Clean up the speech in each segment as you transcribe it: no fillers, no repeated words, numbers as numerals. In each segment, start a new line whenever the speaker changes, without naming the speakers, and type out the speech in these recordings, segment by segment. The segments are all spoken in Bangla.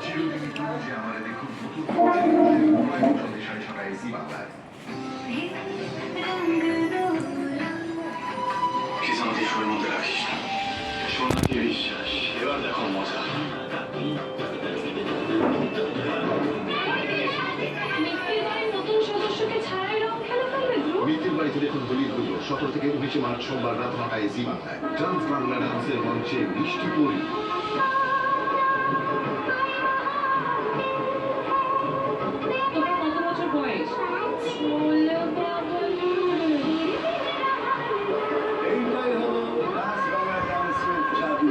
চিরদিনই তুমি যে আমার দেখুন নতুন সন্ধ্যে 6:30 জি বাংলায়।
আমাকে শোয়ের মধ্যে রাখিস না, সোনাকে বিশ্বাস। এবার দেখো মজা।
মিত্তির বাড়িতে দেখুন দলিল হইল 17 থেকে 19 মার্চ সোমবার রাত 9টায় জি বাংলায়। ডান্স বাংলা ডান্সের মঞ্চে মিষ্টি পরি।
তোমার কত বছর বয়স?
এইটাই হলো ডান্স বাংলা ডান্সের জাদু।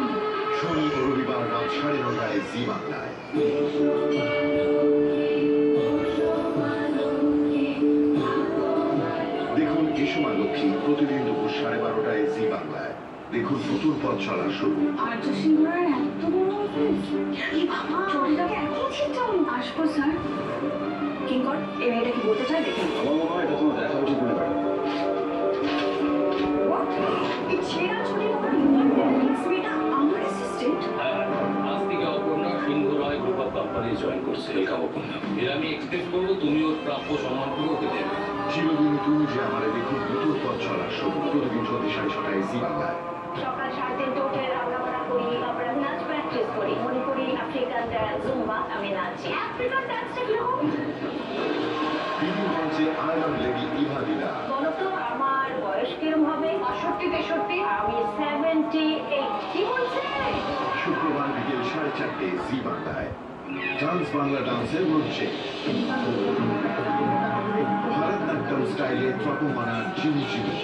শনি ও রবিবার রাত 9:30টায় জি বাংলায়। দেখুন এসমা লক্ষ্মী প্রতিদিন দুপুর 12:30টায় জি বাংলায়। দেখুন নতুন পথ চলা শুরু।
আর্য সিংহরার এত বড় অফিস, কি বাবা, চোরটাকে এখনই ছিটাও। আসবো স্যার। কিঙ্কর, এই মেয়েটা কি বলতে চায় দেখুন।
আমার মনে হয় এটা তোমার দেখা উচিত নয়।
এই ছেঁড়া ছুটি তোমার ইনভার্টেন্স মেয়েটা আমার অ্যাসিস্ট্যান্ট।
আজ থেকে অপর্ণা সিংহ রায় গ্রুপ অফ কোম্পানি জয়েন করছে।
ওয়েলকাম অপর্ণা।
এর আমি এক্সপেক্ট করবো তুমি ওর প্রাপ্য সম্মানটুকু ওকে দেবে।
চিরদিনই তুমি যে আমার দেখুন নতুন পথ চলা শুরু। প্রতিদিন সন্ধ্যে 6:30টায় জি বাংলায়।
সকাল 3:30 উঠে রান্নাবান্না করি, আমরা নাচ প্র্যাকটিস করি, মণিপুরি, আফ্রিকান ডান্স, জুম্বা আমি নাচি। আফ্রিকান ডান্সটা কিরকম?
বিভিন্ন মঞ্চে আয়রন লেডি ইভা দিলা।
বলো তো আমার বয়স কিরম হবে? 62-63। আমি 78। কি বলছে?
শুক্রবার বিকেল 4:30টায় জি বাংলায়। ডান্স বাংলা ডান্সের মঞ্চে ভারতনাট্যম স্টাইলে ত্রপমানা চিনি চিনি।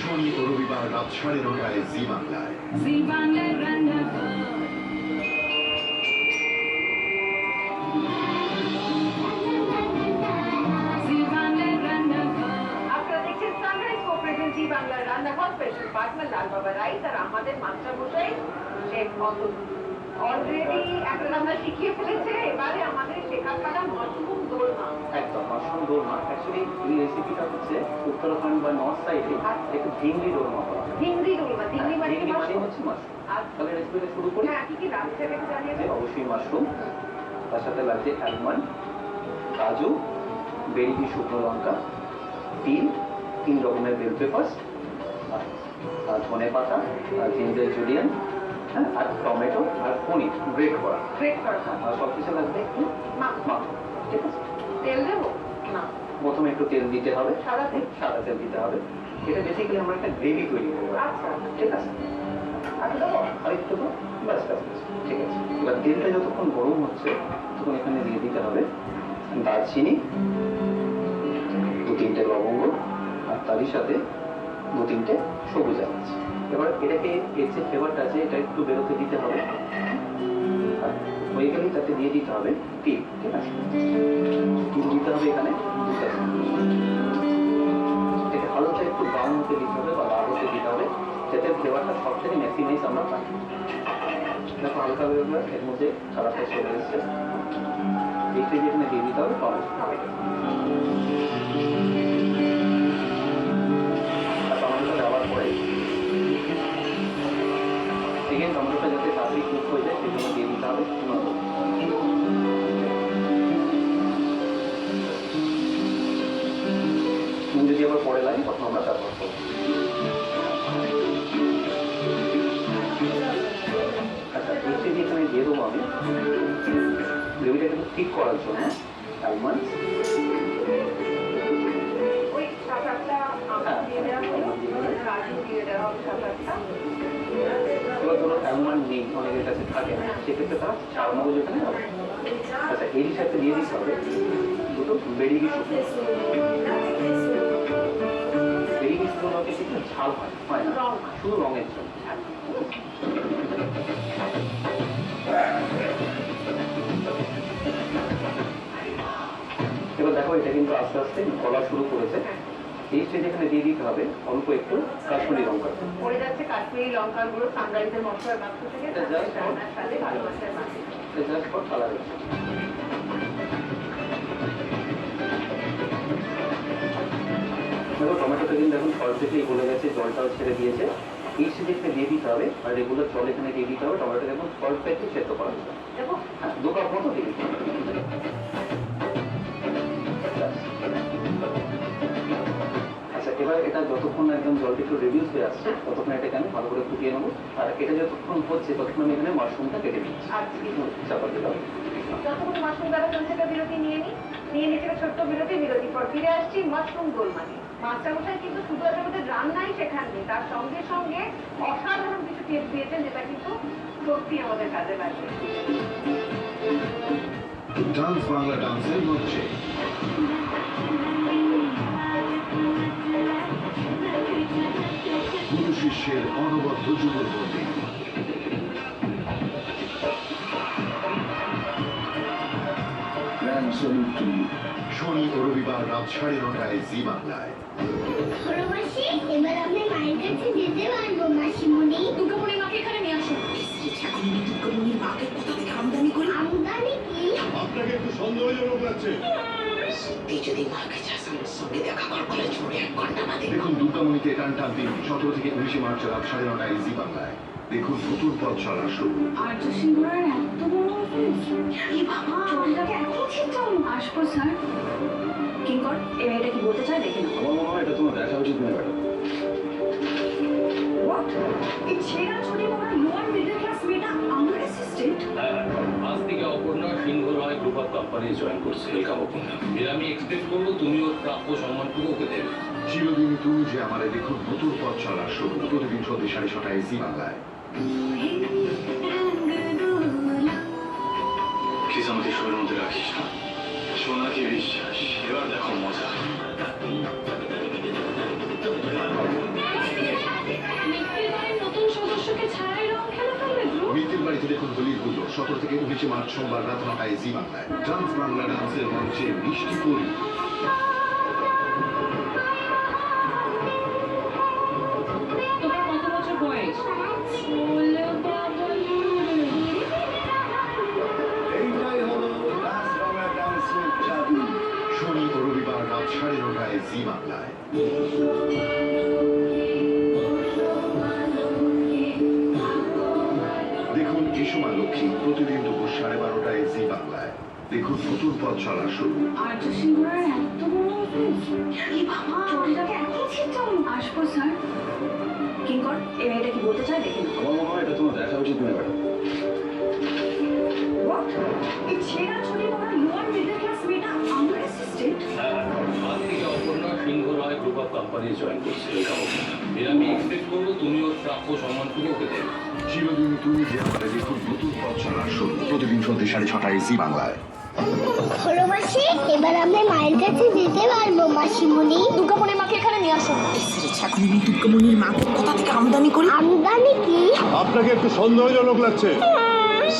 শনি ও রবিবার রাত 9:30টায় জি বাংলায়।
জি বাংলার রান্না। জি বাংলার রান্না।
আপনারা দেখছেন সানরাইজ কোঅপারেটিভ জি বাংলার রান্নাঘর, স্পেশাল পার্টনার লাল বাবা রাইস আর আমাদের মাস্টার মশাই শেফ অতুল। অলরেডি একটা রান্না শিখিয়ে ফেলেছে, এবারে আমাদের শেখার পালা মাশরুম দোলমা।
একদম মাশরুম দোলমা। অ্যাকচুয়ালি এই রেসিপিটা হচ্ছে উত্তরাখণ্ড বা নর্থ সাইডে একটু ভিংড়ি দোলমা করা হয়।
হিংড়ি দোলমা, হিংড়ি মানে
ভিংড়ি মানে
মাশরুম।
হচ্ছে মাশরুম।
আচ্ছা।
তাহলে রেসিপিটা শুরু করি।
হ্যাঁ, কি কি লাগছে একটু জানিয়ে
যে
দেবো।
অবশ্যই মাশরুম, তার সাথে লাগছে অ্যালমন্ড, কাজু, বেরিকি শুকনো লঙ্কা, তিল, 3 রকমের বেল পেপার্স, আর ধনে পাতা, আর জিঞ্জার জুলিয়ান, হ্যাঁ, আর টমেটো, আর পনির গ্রেট করা।
গ্রেট করা।
আর সব কিছু লাগবে একটু মাখন। ঠিক আছে,
তেল দেবো না?
প্রথমে একটু তেল দিতে হবে,
সাদা তেল?
সাদা তেল দিতে হবে। এটা বেসিক্যালি আমরা একটা গ্রেভি তৈরি করবো।
আচ্ছা,
ঠিক আছে,
আর দেবো?
আর একটু তো ব্যাস ব্যাস ব্যাস, ঠিক আছে। এবার তেলটা যতক্ষণ গরম হচ্ছে তখন এখানে দিয়ে দিতে হবে দারচিনি, 2-3টে লবঙ্গ, আর তারই সাথে 2-3টে সবুজ এলাচ। এবার এটাকে এর যে ফ্লেভারটা আছে এটা একটু বেরোতে দিতে হবে। আর হয়ে গেলেই তাতে দিয়ে দিতে হবে তিল। ঠিক আছে, তিল দিতে হবে এখানে 2 চামচ। এটাকে হালকা একটু ব্রাউন হতে দিতে হবে বা লাল হতে দিতে হবে, যাতে ফ্লেভারটা সব থেকে ম্যাক্সিমাইজ আমরা পাই। দেখো হালকা বেরোবে, এর মধ্যে কালারটা চলে এসছে। এইটা যেখানে দিয়ে দিতে হবে টমেটো। আর টমেটোটা দেওয়ার পরে সেকেন্ড টমেটোটা যাতে তাড়াতাড়ি কুক হয়ে যায় সেজন্য দিয়ে দিতে হবে নুন। নুন যদি আবার পরে লাগে তখন আমরা ব্যবহার করবো। আচ্ছা, এই যে এখানে দিয়ে দেবো আমি গ্রেভিটাকে একটু ঠিক করার জন্য অ্যালমন্ড,
ওই 7-8টা আমন্ড দিয়ে দেওয়া হলো, কাজু দিয়ে দেওয়া হলো 7-8টা।
এবার ধরো অ্যালমন্ড নেই, অনেকের কাছে থাকে না, সেক্ষেত্রে তারা চারমগজ এখানে হবে। আচ্ছা, এরই সাথে দিয়ে দিতে হবে 2টো বেরিকি শুকনো। বেরিকি শুকনো কিন্তু ঝাল হয় না, শুধু রঙের জন্য। এবার দেখো এটা কিন্তু আস্তে আস্তে গলা শুরু করেছে। এই স্টেজে এখানে দিয়ে দিতে হবে অল্প একটু কাশ্মীরি লঙ্কা।
পড়ে যাচ্ছে কাশ্মীরি লঙ্কার গুঁড়ো সানরাইজের মশলার বাক্স থেকে,
এটা just for-
রান্নার সাথে ভালো মাছের মাছ।
Just for colour. দেখো টমেটোটা কিন্তু এখন পারফেক্টলি গলে গেছে, জলটাও ছেড়ে দিয়েছে। এই স্টেজে দিয়ে দিতে হবে, আর রেগুলার জল এখানে দিয়ে দিতে হবে। টমেটোটা এখন পারফেক্টলি সেদ্ধ করা যাবে। দেখো হ্যাঁ 2 কাপ মতো দিয়ে দিতে হবে। আচ্ছা, এবার এটা যতক্ষণ একদম জলটা একটু রিডিউস হয়ে আসছে ততক্ষণ এটাকে আমি ভালো করে ফুটিয়ে নেবো। আর এটা যতক্ষণ হচ্ছে ততক্ষণ আমি এখানে মাশরুমটা কেটে নিচ্ছি। চাপা দিলাম।
যতক্ষণ মাশরুম দ্বারা চলছে একটা বিরতি নিয়ে নিচ্ছি একটা ছোট্ট বিরতির পর ফিরে আসছি মাশরুম গোলমালি। মাস্টারমশাই কিন্তু শুধু আমাদের রান্নাই শেখাননি, তার সঙ্গে সঙ্গে অসাধারণ কিছু টিপস দিয়েছেন, যেটা কিন্তু সত্যি আমাদের কাজে লাগবে।
ডান্স বাংলা ডান্সের মঞ্চে গুরু শিষ্যের অনবদ্য যুগলবন্দি। Grand salute to you. শনি ও রবিবার রাত 9:30টায় জি বাংলায়।
ভালোবাসি, এবার আমি মায়ের কাছে যেতে পারবো মাসিমণি।
দুর্গামণি মাকে এখানে নিয়ে আসো। এখন আমি দুর্গামণির মাকে কোথা থেকে আমদানি করি?
আমদানি কি?
আপনাকে একটু সন্দেহজনক লাগছে।
সত্যি যদি মাকে চাস আমার সঙ্গে দেখা কর, কলেজ মোড়ে 1 ঘন্টা বাদে।
দেখুন দুর্গামণিতে টান টান দিন 17 থেকে 19 মার্চ রাত 9:30টায় জি বাংলায়। দেখুন নতুন পথ চলা শুরু।
আর্য সিংহরার এত বড় অফিস। এই বাবা, চটিটাকে এখনো ছিটটাও আসবো স্যার। কিঙ্কর, এই মেয়েটা কি বলতে চায় দেখে নাও।
আমার মনে হয় এটা তোমার দেখা উচিত নয় ম্যাডাম।
What? এই ছেঁড়া ছড়ি পরা লোয়ার মিডল ক্লাস মেয়েটা আমার অ্যাসিস্ট্যান্ট?
হ্যাঁ, আজ থেকে অপর্ণা সিংহ রায় গ্রুপ অফ কোম্পানি জয়েন করছে। ওয়েলকাম অপর্ণা। এর আমি এক্সপেক্ট করবো তুমি ওর প্রাপ্য সম্মানটুকু ওকে দেবে।
চিরদিনই তুমি যে আমারে দেখুন নতুন পথ চলা শুরু। প্রতিদিন সন্ধ্যে 6:30টায় জি বাংলায়।
প্লিজ আমাকে শোয়ের মধ্যে রাখিস না। সোনাকে বিশ্বাস, এবার দেখো মজা।
নতুন সদস্যকে ছাড়াই রং খেলা ফেলবে ব্রো।
মিত্তির বাড়িতে দেখুন হোলির হুল্লো 17 থেকে 19 মার্চ সোমবার রাত 9টায় জি বাংলায়। ডান্স বাংলা ডান্সের মঞ্চে মিষ্টি পরি।
তোমার কত বছর বয়স?
এইটাই হলো ডান্স বাংলা ডান্সের জাদু। শনি ও রবিবার রাত 9:30টায় জি বাংলায়। দেখুন এসমা লক্ষ্মী প্রতিদিন দুপুর 12:30টায় জি বাংলায়। দেখুন নতুন পথ চলা শুরু।
আর্য সিংহরার এত বড় অফিস। এই বাবা, চটিটাকে এখনো ছিটটাও আসবো স্যার। কিঙ্কর, এই মেয়েটা কি বলতে চায় দেখে নাও।
আমার মনে হয় এটা তোমার দেখা উচিত নয় ম্যাডাম।
What? এই ছেঁড়া ছড়ি পরা লোয়ার মিডল ক্লাস মেয়েটা আমার অ্যাসিস্ট্যান্ট?
হ্যাঁ, আজ থেকে অপর্ণা সিংহ রায় গ্রুপ অফ কোম্পানি জয়েন করছে। ওয়েলকাম অপর্ণা। এর আমি এক্সপেক্ট করবো তুমি ওর প্রাপ্য সম্মানটুকু ওকে দেবে।
চিরদিনই তুমি যে আমারে দেখুন নতুন পথ চলা শুরু। প্রতিদিন সন্ধ্যে 6:30টায় জি বাংলায়।
ভালোবাসি, এবার আমি মায়ের কাছে যেতে পারবো মাসিমণি।
দুর্গামণির মাকে এখানে নিয়ে আসো। এখন আমি দুর্গামণির মাকে কোথা থেকে আমদানি করি?
আমদানি কি?
আপনাকে একটু সন্দেহজনক লাগছে।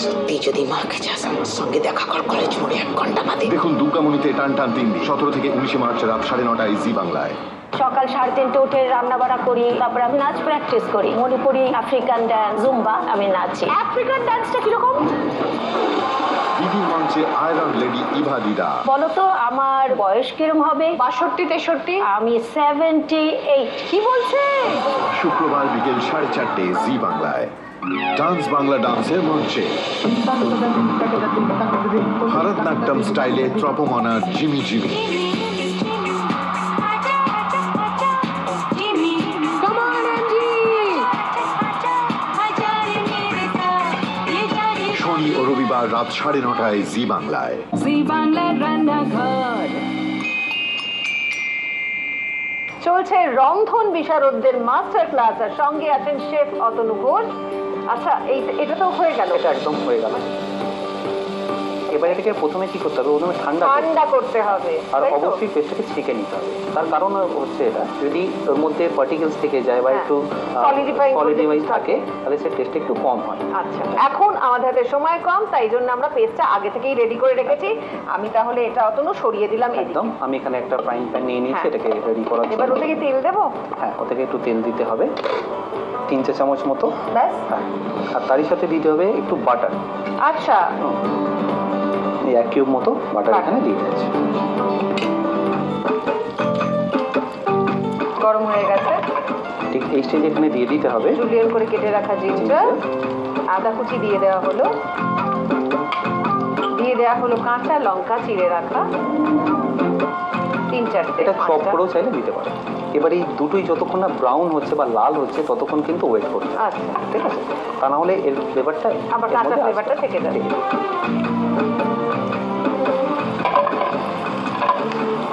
সত্যি যদি মাকে চাস আমার সঙ্গে দেখা কর, কলেজ মোড়ে 1 ঘন্টা বাদে।
দেখুন দুর্গামণিতে টান টান দিন 17 থেকে 19 মার্চ রাত 9:30টায় জি বাংলায়।
সকাল 3:30 উঠে রান্না বাড়া করি, তারপর আমি নাচ প্র্যাকটিস করি। মণিপুরি, আফ্রিকান ডান্স, জুম্বা আমি নাচি। আফ্রিকান ডান্সটা কিরকম
দিদি মঞ্চে আয়রন লেডি ইভা দিদা।
বলো তো আমার বয়স কিরম হবে? 62-63। আমি 78। কি বলছে?
শুক্রবার বিকেল 4:30 জি বাংলায়। ডান্স বাংলা ডান্সের মঞ্চে ভারতনাট্যম স্টাইলে ত্রপমনার জিমি জিমি। শনি ও রবিবার রাত 9:30টায় জি বাংলায়।
জি বাংলার রান্নাঘর চলছে রন্ধন বিশারদদের মাস্টার ক্লাস, আর সঙ্গে আছেন শেফ অতনু ঘোষ। আচ্ছা, এটা তো হয়ে গেল।
এটা একদম হয়ে গেল। এবার এটাকে প্রথমে কি করতে হবে? প্রথমে ঠান্ডা
করতে হবে,
আর
তাই তো?
অবশ্যই পেস্টটাকে ছেঁকে নিতে হবে। তার কারণ হচ্ছে এটা যদি ওর মধ্যে পার্টিকেলস থেকে যায় বা
হ্যাঁ,
একটু
solidifying
সলিডিফাই
থাকে।
থাকে তাহলে সে টেস্ট একটু কম হয়।
আচ্ছা, এখন আমাদের হাতে সময় কম, তাই জন্য আমরা পেস্টটা আগে থেকেই রেডি করে রেখেছি। আমি তাহলে এটা অতনু সরিয়ে দিলাম এদিকে।
একদম। আমি এখানে একটা ফ্রাইং প্যান নিয়ে নিয়েছি,
হ্যাঁ।
এটাকে রেডি করার
এবার
জন্য।
ওতে কি তেল দেবো?
হ্যাঁ, ওটাকে একটু তেল দিতে হবে 3 চা চামচ মতো।
ব্যাস।
হ্যাঁ, আর তারই সাথে দিতে হবে একটু বাটার।
আচ্ছা,
এই 1 কিউব মতো বাটার এখানে দিয়ে দিচ্ছি।
গরম হয়ে গেছে।
ঠিক এই স্টেজে এখানে দিয়ে দিতে হবে
জুলিয়ান করে কেটে রাখা জিঞ্জার, আদা কুচি দিয়ে দেওয়া হলো, দিয়ে দেওয়া হলো কাঁচা লঙ্কা চিড়ে রাখা 3-4টে।
এটা চপ করেও চাইলে দিতে পারে। এবার এই দুটোই যতক্ষণ না ব্রাউন হচ্ছে বা লাল হচ্ছে ততক্ষণ কিন্তু ওয়েট করতে হবে,
আচ্ছা,
ঠিক আছে? তা না হলে এর ফ্লেভারটা
আবার কাঁচা ফ্লেভারটা থেকে যাবে।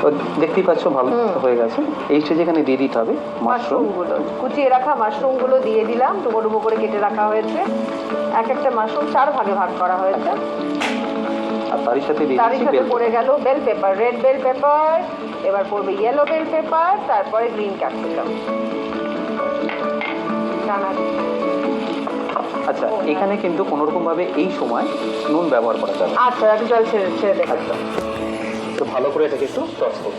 তো দেখতেই পাচ্ছ ভালো হয়ে গেছে। এই স্টেজে এখানে দিয়ে দিতে হবে মাশরুম।
মাশরুমগুলো কুচিয়ে রাখা মাশরুমগুলো দিয়ে দিলাম, ডুবো ডুবো করে কেটে রাখা হয়েছে। এক একটা মাশরুম 4 ভাগে ভাগ করা হয়েছে।
আর তারই সাথে দিয়ে
তারই
দিচ্ছি
সাথে
বেল
পড়ে গেল bell pepper, red bell pepper, এবার পড়বে ইয়েলো বেল পেপার, তারপরে গ্রিন ক্যাপসিকাম।
আচ্ছা, এখানে কিন্তু কোনো রকম ভাবে এই সময় নুন ব্যবহার করা যাবে।
আচ্ছা, একটু জল ছেড়ে ছেড়ে দেখা।
আচ্ছা, তো ভালো করে এটাকে একটু টস করো।